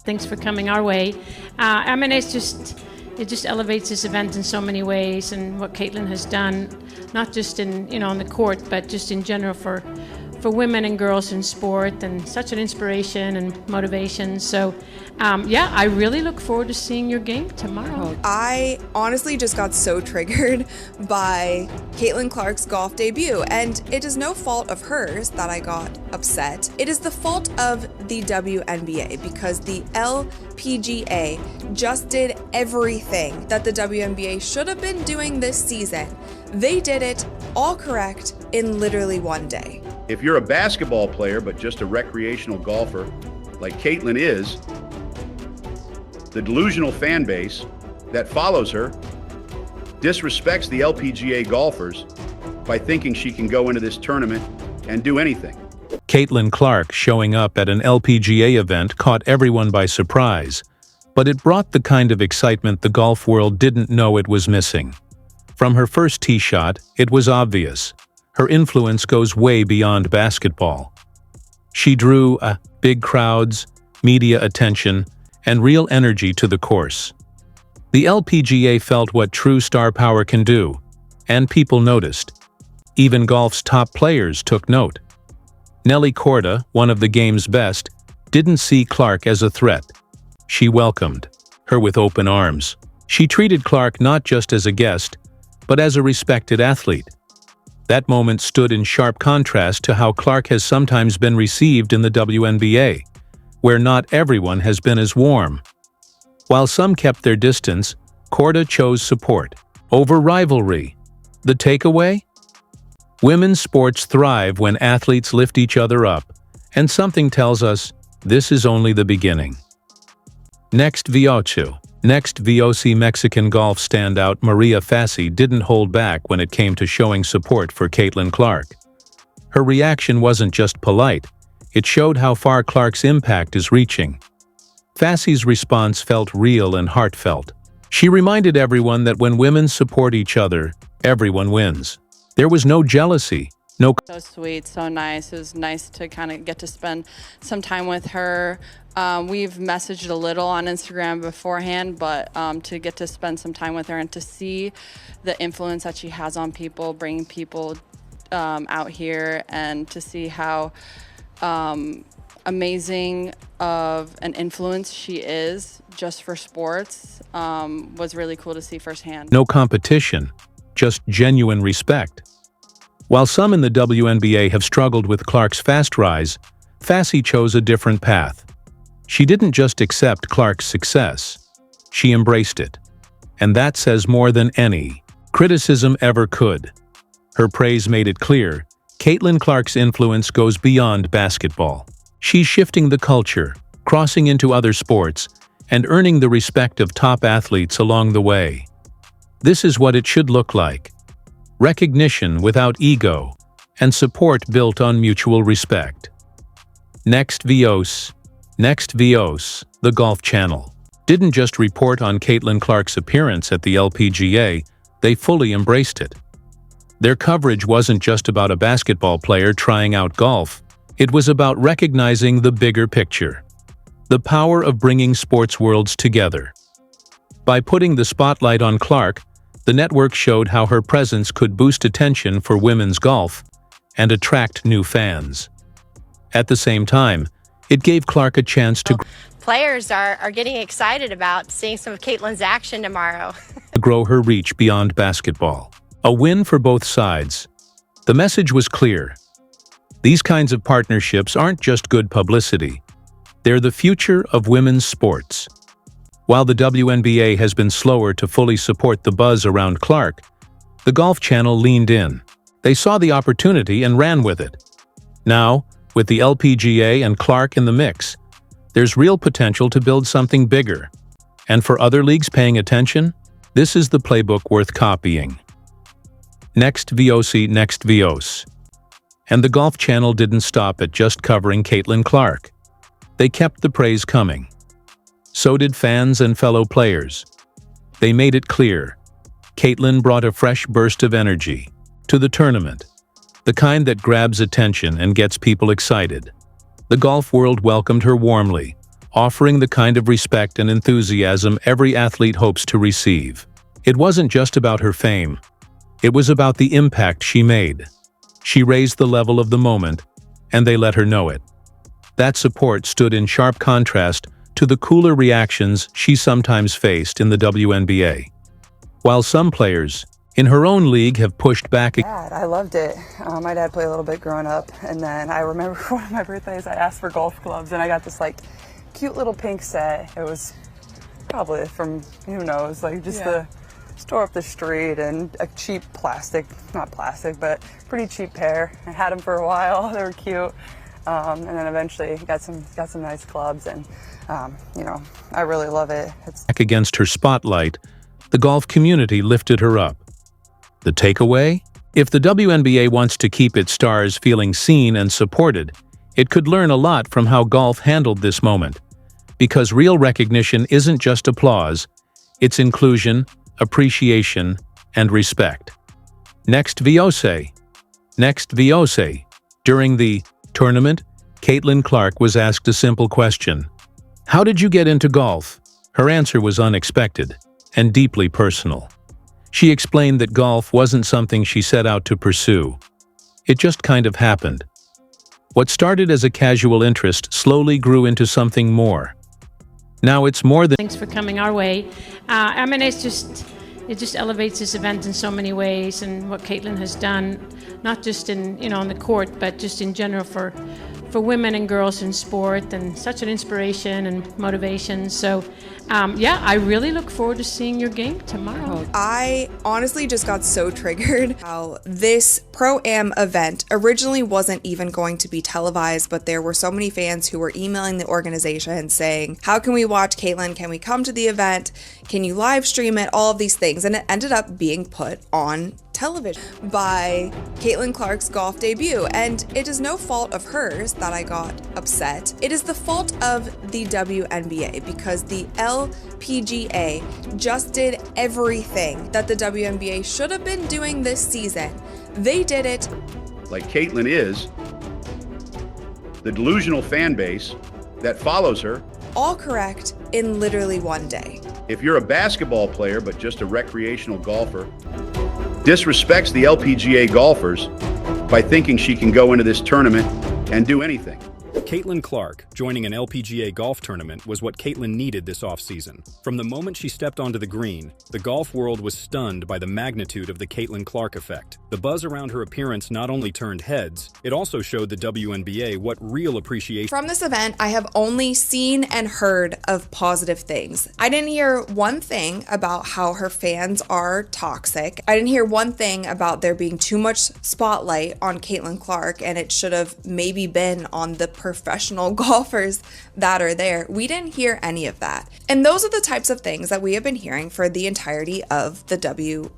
Thanks for coming our way. It just elevates this event in so many ways, and what Caitlin has done, not just on the court, but just in general for women and girls in sport, and such an inspiration and motivation. So, I really look forward to seeing your game tomorrow. I honestly just got so triggered by Caitlin Clark's golf debut, and it is no fault of hers that I got upset. It is the fault of the WNBA, because the LPGA just did everything that the WNBA should have been doing this season. They did it all correct in literally one day. If you're a basketball player but just a recreational golfer like Caitlin is, the delusional fan base that follows her disrespects the LPGA golfers by thinking she can go into this tournament and do anything. Caitlin Clark showing up at an LPGA event caught everyone by surprise, but it brought the kind of excitement the golf world didn't know it was missing. From her first tee shot, it was obvious. Her influence goes way beyond basketball. She drew big crowds, media attention, and real energy to the course. The LPGA felt what true star power can do, and people noticed. Even golf's top players took note. Nelly Korda, one of the game's best, didn't see Clark as a threat. She welcomed her with open arms. She treated Clark not just as a guest, but as a respected athlete. That moment stood in sharp contrast to how Clark has sometimes been received in the WNBA, where not everyone has been as warm. While some kept their distance, Korda chose support over rivalry. The takeaway? Women's sports thrive when athletes lift each other up, and something tells us this is only the beginning. Next VOC Mexican golf standout Maria Fassi didn't hold back when it came to showing support for Caitlin Clark. Her reaction wasn't just polite, it showed how far Clark's impact is reaching. Fassi's response felt real and heartfelt. She reminded everyone that when women support each other, everyone wins. There was no jealousy, no... So sweet, so nice. It was nice to kind of get to spend some time with her. We've messaged a little on Instagram beforehand, but to get to spend some time with her and to see the influence that she has on people, bringing people out here, and to see how amazing of an influence she is just for sports was really cool to see firsthand. No competition, just genuine respect. While some in the WNBA have struggled with Clark's fast rise, Fassi chose a different path. She didn't just accept Clark's success, she embraced it. And that says more than any criticism ever could. Her praise made it clear, Caitlin Clark's influence goes beyond basketball. She's shifting the culture, crossing into other sports, and earning the respect of top athletes along the way. This is what it should look like. Recognition without ego, and support built on mutual respect. Next VOC, the Golf Channel, didn't just report on Caitlin Clark's appearance at the LPGA, they fully embraced it. Their coverage wasn't just about a basketball player trying out golf, it was about recognizing the bigger picture. The power of bringing sports worlds together. By putting the spotlight on Clark, the network showed how her presence could boost attention for women's golf and attract new fans. At the same time, it gave Clark a chance to players are getting excited about seeing some of Caitlin's action tomorrow. grow her reach beyond basketball. A win for both sides. The message was clear. These kinds of partnerships aren't just good publicity. They're the future of women's sports. While the WNBA has been slower to fully support the buzz around Clark, the Golf Channel leaned in. They saw the opportunity and ran with it. Now, with the LPGA and Clark in the mix, there's real potential to build something bigger. And for other leagues paying attention, this is the playbook worth copying. Next VOC. And the Golf Channel didn't stop at just covering Caitlin Clark. They kept the praise coming. So did fans and fellow players. They made it clear. Caitlin brought a fresh burst of energy to the tournament, the kind that grabs attention and gets people excited. The golf world welcomed her warmly, offering the kind of respect and enthusiasm every athlete hopes to receive. It wasn't just about her fame. It was about the impact she made. She raised the level of the moment, and they let her know it. That support stood in sharp contrast to the cooler reactions she sometimes faced in the WNBA. While some players in her own league have pushed back. I loved it. My dad played a little bit growing up, and then I remember for one of my birthdays I asked for golf clubs, and I got this like cute little pink set. It was probably from, who knows, like just the store up the street, and a cheap plastic, not plastic, but pretty cheap pair. I had them for a while. They were cute, and then eventually got some nice clubs, and I really love it. Back against her spotlight, the golf community lifted her up. The takeaway? If the WNBA wants to keep its stars feeling seen and supported, it could learn a lot from how golf handled this moment. Because real recognition isn't just applause, it's inclusion, appreciation, and respect. Next Viose. During the tournament, Caitlin Clark was asked a simple question. How did you get into golf? Her answer was unexpected and deeply personal. She explained that golf wasn't something she set out to pursue. It just kind of happened. What started as a casual interest slowly grew into something more. Now it's more than... Thanks for coming our way. It just elevates this event in so many ways, and what Caitlin has done, not just in on the court, but just in general for women and girls in sport, and such an inspiration and motivation. So, I really look forward to seeing your game tomorrow. I honestly just got so triggered how this Pro-Am event originally wasn't even going to be televised, but there were so many fans who were emailing the organization saying, how can we watch Caitlin? Can we come to the event? Can you live stream it? All of these things. And it ended up being put on television by Caitlin Clark's golf debut, and it is no fault of hers that I got upset. It is the fault of the WNBA, because the LPGA just did everything that the WNBA should have been doing this season. They did it. Like Caitlin is, the delusional fan base that follows her. All correct in literally one day. If you're a basketball player but just a recreational golfer, disrespects the LPGA golfers by thinking she can go into this tournament and do anything. Caitlin Clark joining an LPGA golf tournament was what Caitlin needed this offseason. From the moment she stepped onto the green, the golf world was stunned by the magnitude of the Caitlin Clark effect. The buzz around her appearance not only turned heads, it also showed the WNBA what real appreciation. From this event, I have only seen and heard of positive things. I didn't hear one thing about how her fans are toxic. I didn't hear one thing about there being too much spotlight on Caitlin Clark, and it should have maybe been on the professional golfers that are there. We didn't hear any of that. And those are the types of things that we have been hearing for the entirety of the WNBA.